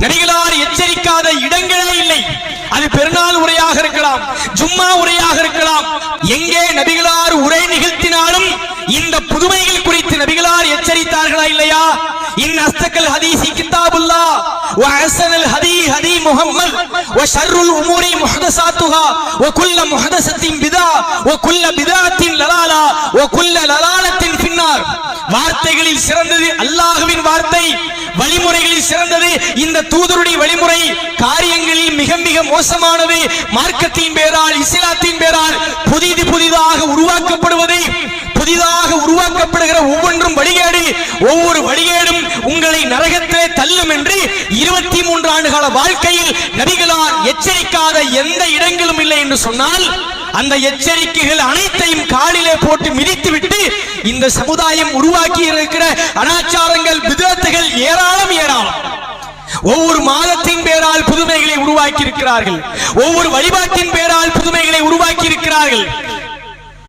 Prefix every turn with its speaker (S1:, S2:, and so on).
S1: நபிகளார் எச்சரிக்காத இடங்களே இல்லை. அது பெருநாள் உரையாக இருக்கலாம், ஜும்மா உரையாக இருக்கலாம். எங்கே நபிகளார் உரை நிகழ்த்தினாலும் இந்த புதுமைகள் குறித்து நபிகளார் எச்சரித்தார்களா இல்லையா? இன் அஸ்தகல் ஹதீஸி கிதாபுல்லாஹ் வ அஹ்ஸனல் ஹதீ ஹதீ முஹம்மத் வ ஷர்ருல் உமூரி முஹ்தஸாத்துஹா வ குல்லு முஹ்தஸத்தின் பிதா வ குல்லு பிதாத்தின் லலாலா வ குல்லு லலாலத்தின் ஃபின்னார். வார்த்தைகளில் சிறந்தது அல்லாஹ்வின் வார்த்தை, வழிமுறைகளில் சிறந்தது இந்த தூதருடைய வழிமுறை. காரியங்களில் மிக மிக மோசமானது மார்க்கத்தின் பேரால், இஸ்லாத்தின் பேரால் புதிதாக உருவாக்கப்படுவது. புதிதாக உருவாக்கப்படுகிற ஒவ்வொன்றும் வழிகேடு. ஒவ்வொரு வழிகேடும் உங்களை நரகத்திலே தள்ளும் என்று 23 ஆண்டுகால வாழ்க்கையில் நபிகளார் எச்சரிக்காத எந்த இடங்களும் இல்லை என்று சொன்னால், அந்த எச்சரிக்கைகள் அனைத்தையும் காலிலே போட்டு மிதித்துவிட்டு இந்த சமுதாயம் உருவாக்கி இருக்கிற அனாச்சாரங்கள், பிதஅத்துகள் ஏராளம். ஒவ்வொரு மாதத்தின் பேரால் புதுமைகளை உருவாக்கி இருக்கிறார்கள். ஒவ்வொரு வழிபாட்டின் பேரால் புதுமைகளை உருவாக்கி இருக்கிறார்கள்.